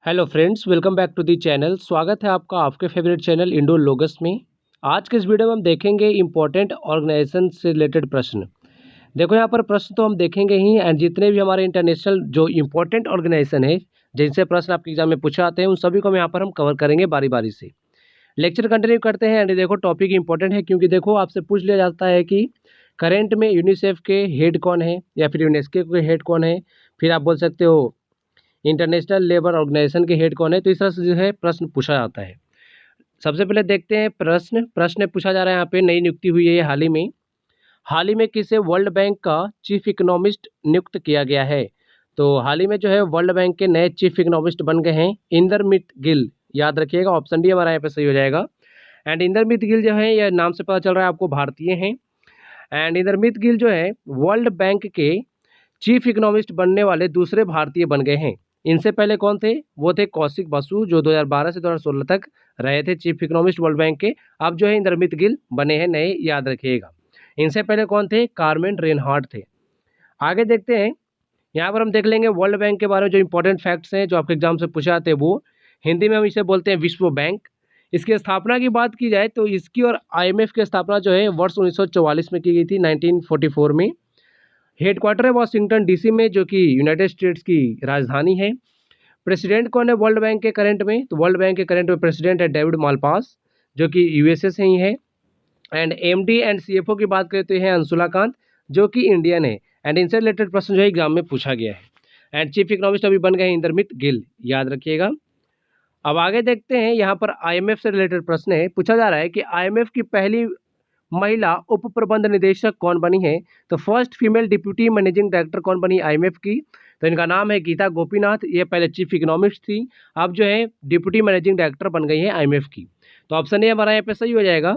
Hello friends, welcome back to the channel. स्वागत है आपका आपके फेवरेट चैनल इंडोलॉगस में। आज के इस वीडियो में हम देखेंगे इंपॉर्टेंट ऑर्गेनाइजेशन से रिलेटेड प्रश्न। देखो यहाँ पर प्रश्न तो हम देखेंगे ही, एंड जितने भी हमारे इंटरनेशनल जो इंपॉर्टेंट ऑर्गेनाइजेशन है जिनसे प्रश्न आपके एग्जाम में पूछे आते हैं उन सभी को हम यहाँ पर हम कवर करेंगे बारी बारी से। लेक्चर कंटिन्यू करते हैं। एंड देखो टॉपिक इंपॉर्टेंट है क्योंकि देखो आपसे पूछ लिया जाता है कि करेंट में यूनिसेफ के हेड कौन है या फिर यूनेस्को के हेड कौन है, फिर आप बोल सकते हो इंटरनेशनल लेबर ऑर्गेनाइजेशन के हेड कौन है। तो इस तरह से जो है प्रश्न पूछा जाता है। सबसे पहले देखते हैं प्रश्न पूछा जा रहा है यहाँ पे, नई नियुक्ति हुई है ये हाल ही में किसे वर्ल्ड बैंक का चीफ इकोनॉमिस्ट नियुक्त किया गया है। तो हाल ही में जो है वर्ल्ड बैंक के नए चीफ इकोनॉमिस्ट बन गए हैं इंदरमित गिल। याद रखिएगा, ऑप्शन डी हमारा यहाँ पे सही हो जाएगा। एंड इंदरमित गिल जो है, यह नाम से पता चल रहा है आपको, भारतीय हैं। एंड इंदरमित गिल जो है वर्ल्ड बैंक के चीफ इकोनॉमिस्ट बनने वाले दूसरे भारतीय बन गए हैं। इनसे पहले कौन थे? वो थे कौशिक बसु, जो 2012 से 2016 तक रहे थे चीफ इकोनॉमिस्ट वर्ल्ड बैंक के। अब जो है इंदरमित गिल बने हैं नए, याद रखिएगा। इनसे पहले कौन थे? कार्मेन रेनहार्ट थे। आगे देखते हैं, यहाँ पर हम देख लेंगे वर्ल्ड बैंक के बारे में जो इंपॉर्टेंट फैक्ट्स हैं जो आपके एग्जाम से पूछे जाते हैं वो। हिंदी में हम इसे बोलते हैं विश्व बैंक। इसकी स्थापना की बात की जाए तो इसकी और IMF की स्थापना जो है वर्ष 1944 में की गई थी, 1944 में। हेडक्वार्टर है वाशिंगटन DC में, जो कि यूनाइटेड स्टेट्स की राजधानी है। प्रेसिडेंट कौन है वर्ल्ड बैंक के करंट में? तो वर्ल्ड बैंक के करंट में प्रेसिडेंट है डेविड मालपास, जो कि USA से ही है। एंड MD एंड CFO की बात करते हैं अंशुला कांत, जो कि इंडियन है। एंड इनसे रिलेटेड प्रश्न जो है एग्जाम में पूछा गया है। एंड चीफ इकोनॉमिस्ट अभी बन गए हैं इंदरमित गिल, याद रखिएगा। अब आगे देखते हैं, यहाँ पर IMF से रिलेटेड प्रश्न है। पूछा जा रहा है कि IMF की पहली महिला उप प्रबंध निदेशक कौन बनी है। तो first female deputy managing director कौन बनी IMF की? तो इनका नाम है गीता गोपीनाथ। ये पहले चीफ इकोनॉमिस्ट थी, अब जो है डिप्यूटी मैनेजिंग डायरेक्टर बन गई है IMF की। तो ऑप्शन ए हमारा यहाँ पे सही हो जाएगा।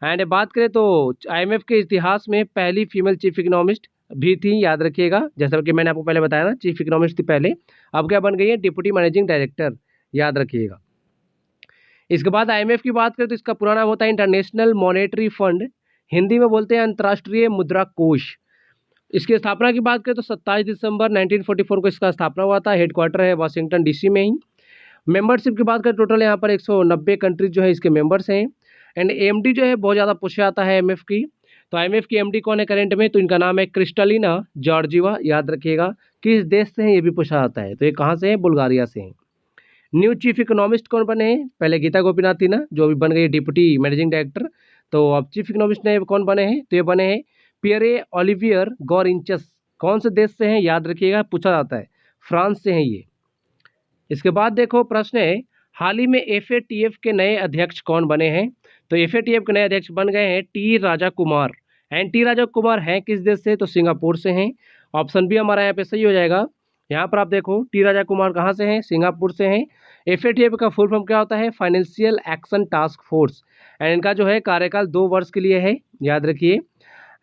एंड बात करें तो IMF के इतिहास में पहली फीमेल चीफ इकोनॉमिस्ट भी थी, याद रखिएगा। जैसा कि मैंने आपको पहले बताया ना, चीफ इकोनॉमिस्ट थी पहले, अब क्या बन गई है? डिप्यूटी मैनेजिंग डायरेक्टर, याद रखिएगा। इसके बाद IMF की बात करें तो इसका पूरा नाम होता है इंटरनेशनल मॉनेटरी फंड, हिंदी में बोलते हैं अंतर्राष्ट्रीय मुद्रा कोष। इसकी स्थापना की बात करें तो 27 दिसंबर 1944 को इसका स्थापना हुआ था। हेडक्वार्टर है वाशिंगटन DC में ही। मेंबरशिप की बात करें टोटल यहाँ पर 190 कंट्रीज जो है इसके मेंबर्स हैं। एंड MD जो है बहुत ज़्यादा पूछा जाता है IMF की। तो IMF की MD कौन है करंट में? तो इनका नाम है क्रिस्टलिना जॉर्जिवा, याद रखिएगा। किस देश से हैं ये भी पूछा जाता है। तो ये कहाँ से है? बुल्गारिया से हैं। न्यू चीफ इकोनॉमिस्ट कौन बने हैं? पहले गीता गोपीनाथ थी ना, जो अभी बन गई डिप्टी मैनेजिंग डायरेक्टर। तो अब चीफ इकोनॉमिस्ट ने कौन बने हैं? तो ये बने हैं पियरे ओलिवियर गॉरिंचस। कौन से देश से हैं? याद रखिएगा, पूछा जाता है, फ्रांस से हैं ये। इसके बाद देखो प्रश्न है, हाल ही में FATF के नए अध्यक्ष कौन बने हैं। तो FATF के नए अध्यक्ष बन गए हैं T Raja Kumar. And T Raja Kumar हैं किस देश से? तो सिंगापुर से हैं। ऑप्शन बी हमारा यहाँ पे सही हो जाएगा। यहाँ पर आप देखो टी राजा कुमार कहाँ से हैं? सिंगापुर से हैं। FATF का फुल फॉर्म क्या होता है? Financial action task force. And इनका जो है कार्यकाल 2 वर्ष के लिए है, याद रखिए।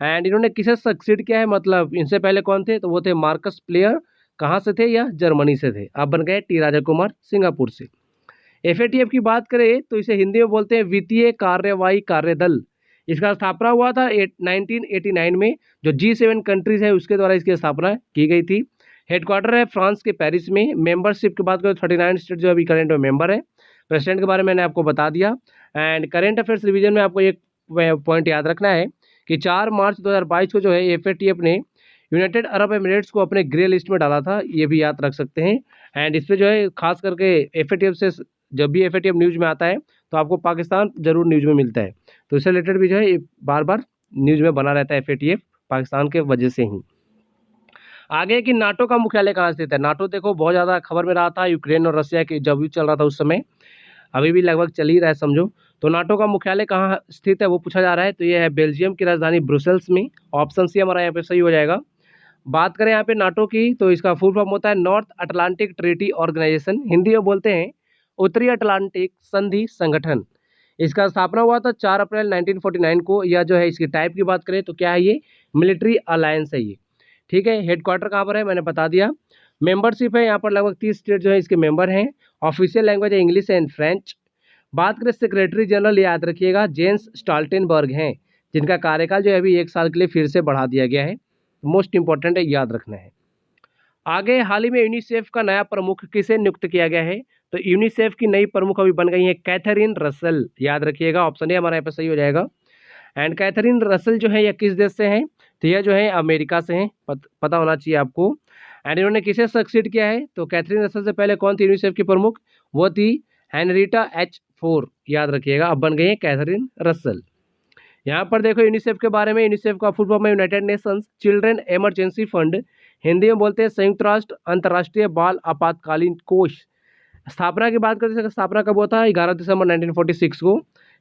एंड इन्होंने किसे सक्सीड किया है, मतलब इनसे पहले कौन थे? तो वो थे मार्कस प्लेयर। कहाँ से थे? यह जर्मनी से थे। अब बन गए टी राजा कुमार सिंगापुर से। FATF की बात करें तो इसे हिंदी में बोलते हैं वित्तीय कार्यवाही कार्यदल। इसका स्थापना हुआ था 1989 में। जो G7 कंट्रीज है उसके द्वारा इसकी स्थापना की गई थी। हेडक्वार्टर है फ्रांस के पेरिस में। मेंबरशिप की बात करें तो 39 स्टेट जो अभी करंट में मेंबर है। प्रेसिडेंट के बारे में मैंने आपको बता दिया। एंड करंट अफेयर्स रिवीजन में आपको एक पॉइंट याद रखना है कि 4 मार्च 2022 को जो है FATF ने यूनाइटेड अरब एमिरेट्स को अपने ग्रे लिस्ट में डाला था, ये भी याद रख सकते हैं। एंड इस पर जो है खास करके FATF से जब भी FATF न्यूज़ में आता है तो आपको पाकिस्तान जरूर न्यूज़ में मिलता है। तो इससे रिलेटेड भी जो है बार बार न्यूज़ में बना रहता है FATF, पाकिस्तान के वजह से ही। आगे कि नाटो का मुख्यालय कहाँ स्थित है। नाटो देखो बहुत ज़्यादा खबर में रहा था, यूक्रेन और रशिया की जब भी चल रहा था उस समय, अभी भी लगभग चल ही रहा है समझो। तो नाटो का मुख्यालय कहाँ स्थित है वो पूछा जा रहा है। तो ये है बेल्जियम की राजधानी ब्रुसेल्स में। ऑप्शन सी हमारा यहाँ पे सही हो जाएगा। बात करें यहाँ पे नाटो की तो इसका फुल फॉर्म होता है North Atlantic Treaty Organization, Hindi में बोलते हैं उत्तरी अटलांटिक संधि संगठन। इसका स्थापना हुआ था 4 अप्रैल 1949 को। यह जो है इसकी टाइप की बात करें तो क्या है? ये मिलिट्री अलायंस है ये, ठीक है। हेडक्वार्टर कहाँ पर है मैंने बता दिया। मेंबरशिप है यहाँ पर लगभग 30 स्टेट जो है इसके मेंबर हैं। ऑफिशियल लैंग्वेज है इंग्लिश एंड फ्रेंच। बात करें सेक्रेटरी जनरल, याद रखिएगा जेंस स्टॉल्टेनबर्ग हैं, जिनका कार्यकाल जो है अभी 1 साल के लिए फिर से बढ़ा दिया गया है। मोस्ट इंपॉर्टेंट है, याद रखना है। आगे हाल ही में यूनिसेफ का नया प्रमुख किसे नियुक्त किया गया है? तो यूनिसेफ की नई प्रमुख अभी बन गई है कैथरीन रसल, याद रखिएगा, ऑप्शन ए हमारा यहाँ पे सही हो जाएगा। एंड कैथरीन रसल जो है यह किस देश से हैं? तो यह जो है अमेरिका से हैं, पता होना चाहिए आपको। एंड इन्होंने किसे सक्सीड किया है? तो कैथरीन रसल से पहले कौन थी यूनिसेफ की प्रमुख? वो थी हेनरीटा H4, याद रखिएगा, अब बन गई है कैथरीन रसल। यहाँ पर देखो यूनिसेफ के बारे में, यूनिसेफ का फुल फॉर्म है United Nations children emergency fund, Hindi में बोलते हैं संयुक्त राष्ट्र अंतर्राष्ट्रीय बाल आपातकालीन कोष। स्थापना की बात करते हैं, स्थापना कब हुआ था? 11 दिसंबर 1946 को।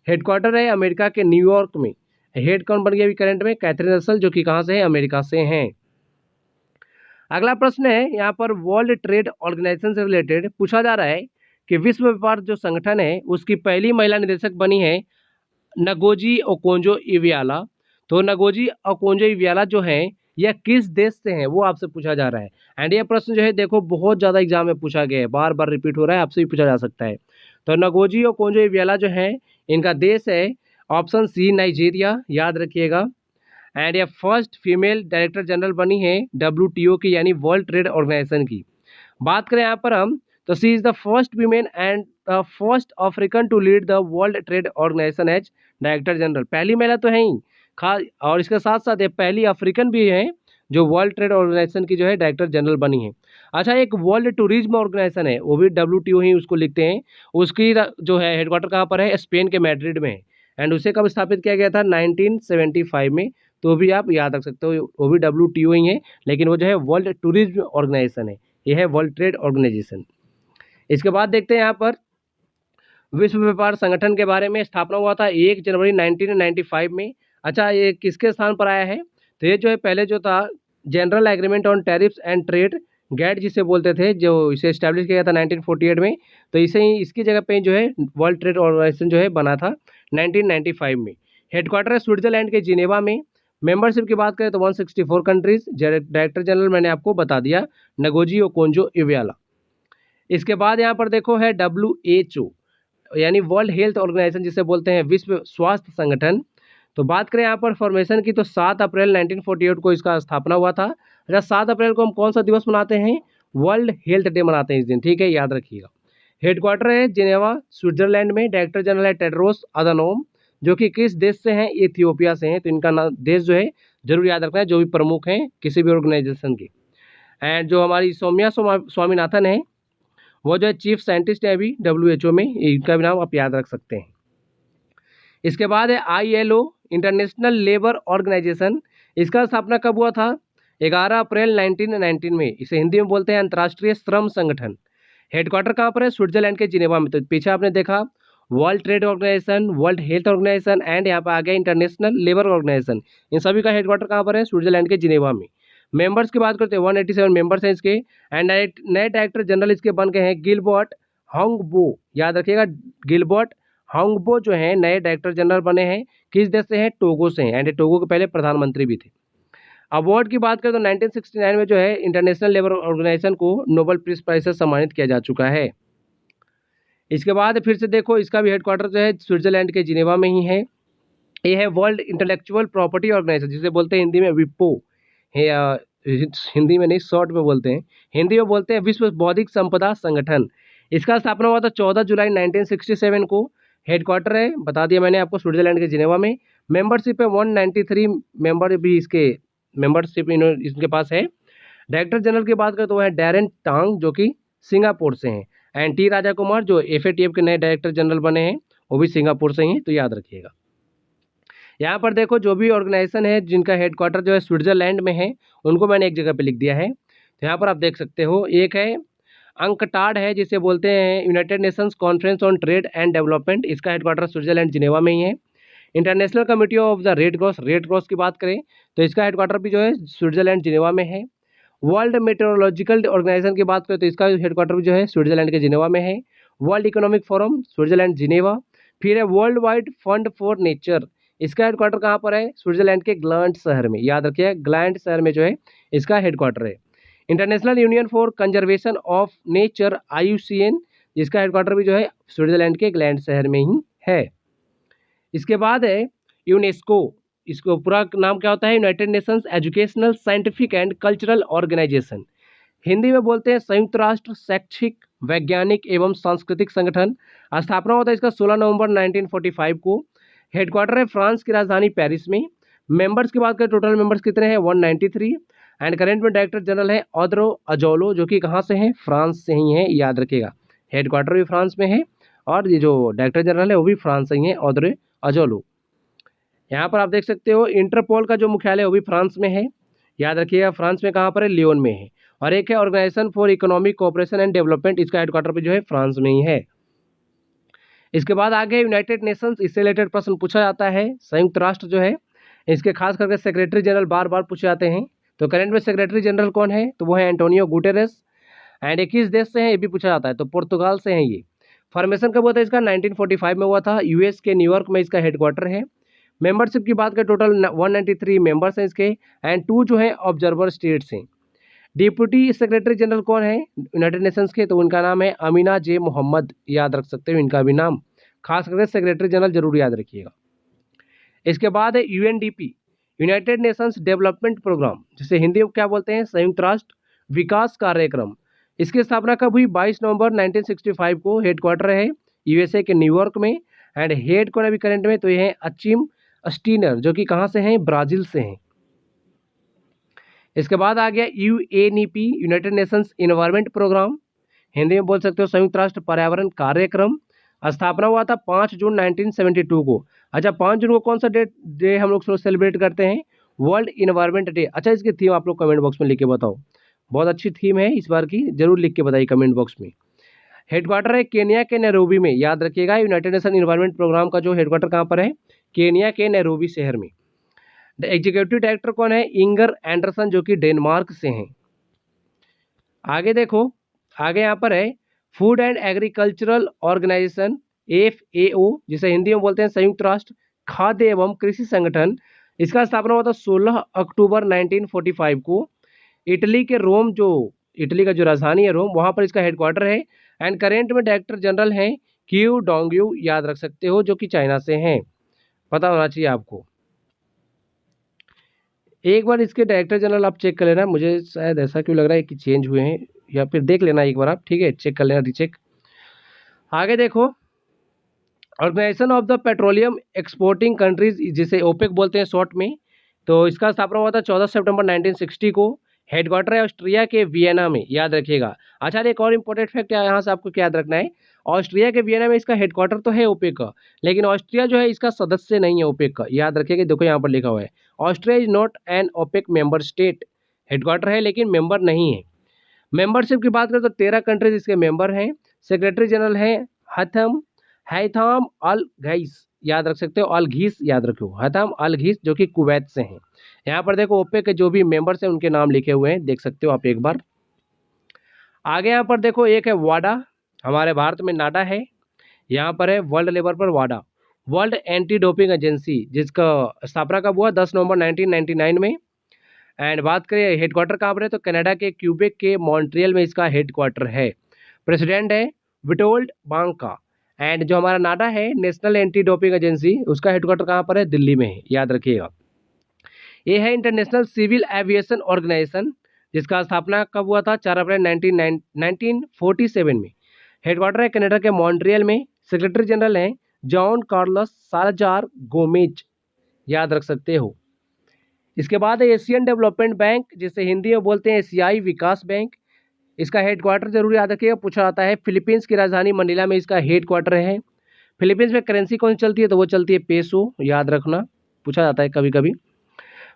हेडक्वार्टर है अमेरिका के न्यूयॉर्क में। हेड कौन बन गया अभी करंट में? कैथरीन रसल, जो कि कहाँ से है? अमेरिका से हैं। अगला प्रश्न है यहाँ पर वर्ल्ड ट्रेड ऑर्गेनाइजेशन से रिलेटेड पूछा जा रहा है कि विश्व व्यापार जो संगठन है उसकी पहली महिला निदेशक बनी है नगोजी ओकोंजो इवियाला। तो नगोजी ओकोंजो इवियाला जो है यह किस देश से है, वो आपसे पूछा जा रहा है। एंड ये प्रश्न जो है देखो बहुत ज़्यादा एग्जाम में पूछा गया है, बार बार रिपीट हो रहा है, आपसे भी पूछा जा सकता है। तो नगोजी ओकोंजो इवियाला जो है इनका देश है ऑप्शन सी नाइजीरिया, याद रखिएगा। एंड ये फर्स्ट फीमेल डायरेक्टर जनरल बनी है WTO की, यानी वर्ल्ड ट्रेड ऑर्गेनाइजेशन की। बात करें यहाँ पर हम, तो she is the first women and the first African to lead the World Trade Organization as director general. पहली महिला तो है ही खास, और इसके साथ साथ ये पहली अफ्रीकन भी है जो वर्ल्ड ट्रेड ऑर्गेनाइजेशन की जो है डायरेक्टर जनरल बनी है। अच्छा, एक वर्ल्ड टूरिज्म ऑर्गेनाइजेशन है, वो भी WTO ही उसको लिखते हैं, उसकी जो है हेडक्वार्टर कहाँ पर है? स्पेन के मैड्रिड में है। एंड उसे कब स्थापित किया गया था? 1975 में। तो भी आप याद रख सकते हो, वो भी WTO ही है, लेकिन वो जो है वर्ल्ड टूरिज्म ऑर्गेनाइजेशन है, ये है वर्ल्ड ट्रेड ऑर्गेनाइजेशन। इसके बाद देखते हैं यहाँ पर विश्व व्यापार संगठन के बारे में। स्थापना हुआ था 1 जनवरी 1995 में। अच्छा, ये किसके स्थान पर आया है? तो ये जो है पहले जो था General Agreement on Tariffs and Trade, GATT जिसे बोलते थे, जो इसे इस्टेब्लिश किया गया था 1948 में। तो इसे ही इसकी जगह पे जो है वर्ल्ड ट्रेड ऑर्गेनाइजेशन जो है बना था 1995 में। हेडक्वार्टर है स्विट्जरलैंड के जिनेवा में। मेंबरशिप की बात करें तो 164 कंट्रीज। डायरेक्टर जनरल मैंने आपको बता दिया नगोजी ओकोंजो इवियाला। इसके बाद यहाँ पर देखो है WHO, यानी वर्ल्ड हेल्थ ऑर्गेनाइजेशन जिसे बोलते हैं, विश्व स्वास्थ्य संगठन। तो बात करें यहाँ पर फॉर्मेशन की, तो 7 अप्रैल 1948 को इसका स्थापना हुआ था। अच्छा, 7 अप्रैल को हम कौन सा दिवस मनाते हैं? वर्ल्ड हेल्थ डे मनाते हैं इस दिन, ठीक है, याद रखिएगा। हेडक्वार्टर है जिनेवा स्विट्जरलैंड में। डायरेक्टर जनरल है टेड्रोस अधानोम, जो कि किस देश से हैं? इथियोपिया से हैं। तो इनका देश जो है जरूर याद रखना है, जो भी प्रमुख हैं किसी भी ऑर्गेनाइजेशन के। एंड जो हमारी सौम्या स्वामीनाथन है, वो जो है चीफ साइंटिस्ट है अभी WHO में, इनका भी नाम आप याद रख सकते हैं। इसके बाद है ILO, इंटरनेशनल लेबर ऑर्गेनाइजेशन। इसका स्थापना कब हुआ था? 11 अप्रैल 1919 में। इसे हिंदी में बोलते हैं अंतर्राष्ट्रीय श्रम संगठन। हेडक्वार्टर कहाँ पर है? स्विट्जरलैंड के जिनेवा में। तो पीछे आपने देखा World Trade Organization, World Health Organization and यहाँ पर आ गया इंटरनेशनल लेबर ऑर्गेनाइजेशन। इन सभी का हेडक्वार्टर कहाँ पर है? स्विट्जरलैंड के जिनेवा में। मेंबर्स की बात करते हैं 187 मेंबर्स हैं इसके। एंड नए डायरेक्टर जनरल इसके बन गए हैं गिलबर्ट होंगबो, याद रखिएगा, गिलबर्ट होंगबो जो है नए डायरेक्टर जनरल बने हैं। किस देश से हैं? टोगो से हैं। एंड टोगो के पहले प्रधानमंत्री भी थे। अवार्ड की बात करें तो 1969 में जो है इंटरनेशनल लेबर ऑर्गेनाइजेशन को नोबेल पीस प्राइज से सम्मानित किया जा चुका है। इसके बाद फिर से देखो इसका भी हेडक्वार्टर जो है स्विट्जरलैंड के जिनेवा में ही है। ये है वर्ल्ड इंटेलेक्चुअल प्रॉपर्टी ऑर्गेनाइजेशन, जिसे बोलते हैं हिंदी में विपो है, हिंदी में नहीं शॉर्ट में बोलते हैं, हिंदी में बोलते हैं विश्व बौद्धिक संपदा संगठन। इसका स्थापना हुआ था 14 जुलाई 1967 को। हेडक्वार्टर है, बता दिया मैंने आपको, स्विट्जरलैंड के जिनेवा में। मेंबरशिप है 193 मेंबर भी इसके मेंबरशिप इनके पास है। डायरेक्टर जनरल की बात करें तो वह है डैरेन टांग, जो कि सिंगापुर से हैं। एंड टी राजा कुमार जो FATF के नए डायरेक्टर जनरल बने हैं, वो भी सिंगापुर से ही हैं, तो याद रखिएगा। यहाँ पर देखो जो भी ऑर्गेनाइजेशन है जिनका हेडक्वार्टर जो है स्विट्जरलैंड में है, उनको मैंने एक जगह पे लिख दिया है। तो यहाँ पर आप देख सकते हो, एक है अंकटाड है, जिसे बोलते हैं United Nations conference on trade and Development. इसका हेडक्वार्टर स्विट्जरलैंड जिनेवा में ही है। International committee of the red cross की बात करें तो इसका हेडक्वार्टर भी जो है स्विट्जरलैंड जिनेवा में है। वर्ल्ड मेट्रोलॉजिकल ऑर्गेनाइजेशन की बात करें तो इसका हेडक्वार्टर भी जो है स्विट्जरलैंड के जिनेवा में है। World economic forum Switzerland Geneva. फिर है world wide fund for nature, इसका हेडक्वार्टर कहाँ पर है? स्विट्जरलैंड के ग्लैंड शहर में, याद रखिए ग्लैंड शहर में जो है इसका हेडक्वार्टर है। International union for conservation of nature IUCN, जिसका हेडक्वार्टर भी जो है स्विट्जरलैंड के ग्लैंड शहर में ही है। इसके बाद है यूनेस्को, इसको पूरा नाम क्या होता है? United Nations Educational Scientific and Cultural Organization. Hindi में बोलते हैं संयुक्त राष्ट्र शैक्षिक वैज्ञानिक एवं सांस्कृतिक संगठन। स्थापना होता है इसका 16 नवंबर 1945 को। हेडक्वार्टर है फ्रांस की राजधानी पेरिस में। मेंबर्स की बात करें, टोटल मेंबर्स कितने हैं, 193। एंड करंट में डायरेक्टर जनरल है ऑद्रो अजोलो, जो कि कहाँ से हैं, फ्रांस से ही है, याद रखिएगा। हेडक्वार्टर भी फ्रांस में है और ये जो डायरेक्टर जनरल है वो भी फ्रांस से ही है, ऑद्रे अजोलो। यहाँ पर आप देख सकते हो इंटरपोल का जो मुख्यालय है वो भी फ्रांस में है, याद रखिएगा। फ्रांस में कहाँ पर है, लियोन में है। और एक है Organization for Economic Cooperation and Development, इसका हेडक्वार्टर भी जो है फ्रांस में ही है। इसके बाद आगे यूनाइटेड नेशंस, इससे रिलेटेड प्रश्न पूछा जाता है। संयुक्त राष्ट्र जो है इसके खास करके सेक्रेटरी जनरल बार बार पूछे जाते हैं। तो करंट में सेक्रेटरी जनरल कौन है, तो वो है एंटोनियो गुटेरेस। एंड 21 देश से हैं, ये भी पूछा जाता है, तो पुर्तगाल से हैं ये। फॉर्मेशन कब हुआ था इसका, 1945 में हुआ था। यूएस के न्यूयॉर्क में इसका हेडक्वार्टर है। मेंबरशिप की बात करें, टोटल 193 मेंबर्स हैं इसके एंड 2 जो है ऑब्जर्वर स्टेट्स हैं। डिप्टी सेक्रेटरी जनरल कौन है यूनाइटेड नेशंस के, तो उनका नाम है अमीना जे मोहम्मद, याद रख सकते हो इनका भी नाम, खास करके सेक्रेटरी जनरल जरूर याद रखिएगा। इसके बाद है UNDP, United Nations Development Programme, जिसे हिंदी में क्या बोलते हैं, संयुक्त राष्ट्र विकास कार्यक्रम। इसकी स्थापना कब हुई, 22 नवंबर 1965 को। हेडक्वार्टर है यूएसए के न्यूयॉर्क में एंड हेड कौन अभी करंट में, तो ये है अचिम स्टीनर, जो कि कहाँ से हैं, ब्राजील से हैं। इसके बाद आ गया UNEP, United Nations Environment Programme, Hindi में बोल सकते हो संयुक्त राष्ट्र पर्यावरण कार्यक्रम। स्थापना हुआ था 5 जून 1972 को। अच्छा, 5 जून को कौन सा डे हम लोग सेलिब्रेट करते हैं, वर्ल्ड इन्वायरमेंट डे। अच्छा, इसकी थीम आप लोग कमेंट बॉक्स में लिख के बताओ, बहुत अच्छी थीम है इस बार की, जरूर लिख के बताइए कमेंट बॉक्स में। हेडक्वार्टर है केन्या के नैरोबी में, याद रखिएगा। यूनाइटेड नेशन इन्वायरमेंट प्रोग्राम का जो हेडक्वार्टर कहाँ पर है, केन्या के नैरोबी शहर में। एग्जीक्यूटिव डायरेक्टर कौन है, इंगर एंडरसन, जो कि डेनमार्क से हैं। आगे देखो, आगे यहाँ पर है Food and Agricultural Organization, FAO, जिसे हिंदी में बोलते हैं संयुक्त राष्ट्र खाद्य एवं कृषि संगठन। इसका स्थापना हुआ था 16 अक्टूबर 1945 को। इटली के रोम, जो इटली का जो राजधानी है रोम, वहाँ पर इसका हेडक्वार्टर है। एंड करेंट में डायरेक्टर जनरल हैं क्यू डोंगयू, याद रख सकते हो, जो कि चाइना से हैं, पता होना चाहिए आपको। एक बार इसके डायरेक्टर जनरल आप चेक कर लेना, मुझे शायद ऐसा क्यों लग रहा है कि चेंज हुए हैं, या फिर देख लेना एक बार आप, ठीक है, चेक कर लेना, रीचेक। आगे देखो, Organization of the Petroleum Exporting Countries, जिसे ओपेक बोलते हैं शॉर्ट में। तो इसका स्थापना हुआ था 14 सितंबर 1960 को। हेडक्वार्टर है ऑस्ट्रिया के वियना में, याद रखिएगा। अच्छा, एक और इम्पोर्टेंट फैक्ट यहाँ से आपको क्या याद रखना है, ऑस्ट्रिया के वियना में इसका हेडक्वार्टर तो है ओपेक का, लेकिन ऑस्ट्रिया जो है इसका सदस्य नहीं है ओपेक का, याद रखिएगा। देखो यहाँ पर लिखा हुआ है Austria is not an opaque member state, headquarter है लेकिन मेंबर नहीं है। मेंबरशिप की बात करें तो 13 कंट्रीज इसके मेंबर हैं। सेक्रेटरी जनरल हैं हैथम अल घीस, याद रख सकते हो, अल घीस याद रखो, हैथम अल घीस, जो कि कुवैत से हैं। यहाँ पर देखो ओपेक के जो भी मेंबर्स हैं उनके नाम लिखे हुए हैं, देख सकते हो आप एक बार। आगे यहाँ पर देखो, एक है वाडा, हमारे भारत में नाडा है। यहाँ पर है वर्ल्ड लेवल पर वाडा, वर्ल्ड एंटी डोपिंग एजेंसी, जिसका स्थापना कब हुआ, 10 नवंबर 1999 में। एंड बात करें हेडक्वार्टर कहाँ पर है, तो कनाडा के क्यूबेक के मॉन्ट्रियल में इसका हेडक्वार्टर है। प्रेसिडेंट है विटोल्ड बांका। एंड जो हमारा नाडा है नेशनल एंटी डोपिंग एजेंसी, उसका हेडक्वार्टर कहाँ पर है, दिल्ली में है, याद रखिएगा। ये है इंटरनेशनल सिविल एविएशन ऑर्गेनाइजेशन, जिसका स्थापना कब हुआ था, 4 अप्रैल 1947 में। हेडक्वार्टर है कनाडा के मॉन्ट्रियल में। सेक्रेटरी जनरल हैं जॉन कार्लोस साल्जार गोमेज, याद रख सकते हो। इसके बाद है एशियन डेवलपमेंट बैंक, जिसे हिंदी में बोलते हैं एशियाई विकास बैंक। इसका हेडक्वार्टर जरूर याद रखिएगा, पूछा जाता है। फिलीपींस की राजधानी मनीला में इसका हेडक्वार्टर है। फिलीपींस में करेंसी कौन सी चलती है, तो वो चलती है पेसो, याद रखना, पूछा जाता है कभी कभी।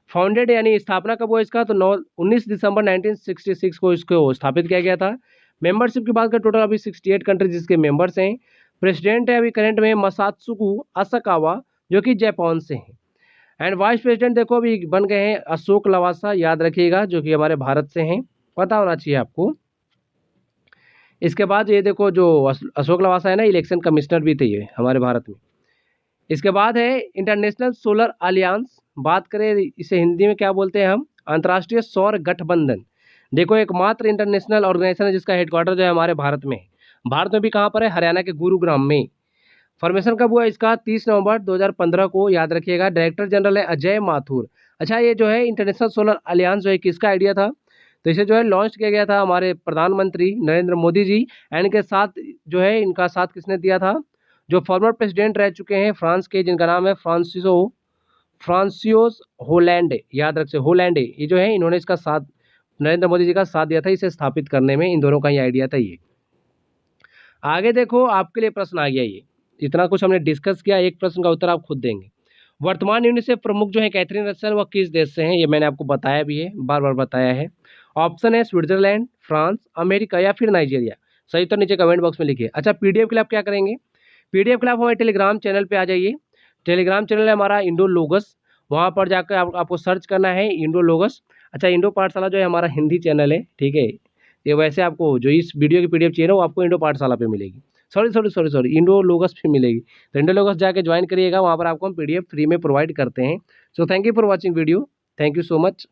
फाउंडेड यानी स्थापना कब हुआ इसका, तो 19 दिसंबर 1966 को इसको स्थापित किया गया था। मेंबरशिप की बात करें, टोटल अभी 68 कंट्रीज इसके मेंबर्स हैं। प्रेसिडेंट है अभी करंट में मसात्सुको असाकावा, जो कि जापान से हैं। एंड वाइस प्रेसिडेंट देखो अभी बन गए हैं अशोक लवासा, याद रखिएगा, जो कि हमारे भारत से हैं, पता होना चाहिए आपको। इसके बाद ये देखो जो अशोक लवासा है ना, इलेक्शन कमिश्नर भी थे ये हमारे भारत में। इसके बाद है इंटरनेशनल सोलर अलियांस, बात करें इसे हिंदी में क्या बोलते हैं हम, अंतर्राष्ट्रीय सौर गठबंधन। देखो एकमात्र इंटरनेशनल ऑर्गेनाइजेशन है जिसका हेडक्वार्टर जो है हमारे भारत में है। भारत में भी कहाँ पर है, हरियाणा के गुरुग्राम में। फॉर्मेशन कब हुआ इसका, 30 नवंबर 2015 को, याद रखिएगा। डायरेक्टर जनरल है अजय माथुर। अच्छा, ये जो है इंटरनेशनल सोलर अलियांस जो है किसका आइडिया था, तो इसे जो है लॉन्च किया गया था हमारे प्रधानमंत्री नरेंद्र मोदी जी, एंड इनके साथ जो है इनका साथ किसने दिया था, जो फॉर्मर प्रेसिडेंट रह चुके हैं फ्रांस के, जिनका नाम है फ्रांसियोस होलैंडे, याद रख से होलैंडे, ये जो है इन्होंने इसका साथ, नरेंद्र मोदी जी का साथ दिया था इसे स्थापित करने में, इन दोनों का ही आइडिया था ये। आगे देखो आपके लिए प्रश्न आ गया, ये इतना कुछ हमने डिस्कस किया, एक प्रश्न का उत्तर आप खुद देंगे। वर्तमान यूनिसेफ प्रमुख जो है कैथरीन रसल, वह किस देश से हैं, ये मैंने आपको बताया भी है, बार बार बताया है। ऑप्शन है स्विट्जरलैंड, फ्रांस, अमेरिका या फिर नाइजीरिया। सही तो नीचे कमेंट बॉक्स में लिखिए। अच्छा, पीडीएफ के लिए आप क्या करेंगे, पीडीएफ के लिए आप हमारे टेलीग्राम चैनल पे आ जाइए। टेलीग्राम चैनल है हमारा इंडो लोगस, वहाँ पर जाकर आपको सर्च करना है इंडो लोगस। अच्छा, इंडो पाठशाला जो है हमारा हिंदी चैनल है, ठीक है। ये वैसे आपको जो इस वीडियो की पीडीएफ चाहिए ना, वो आपको इंडो पाठशाला पे मिलेगी, सॉरी इंडो लोगस पे मिलेगी। तो इंडो लोगस जाके ज्वाइन करिएगा, वहाँ पर आपको हम पीडीएफ फ्री में प्रोवाइड करते हैं। So thank you for watching video, thank you so much.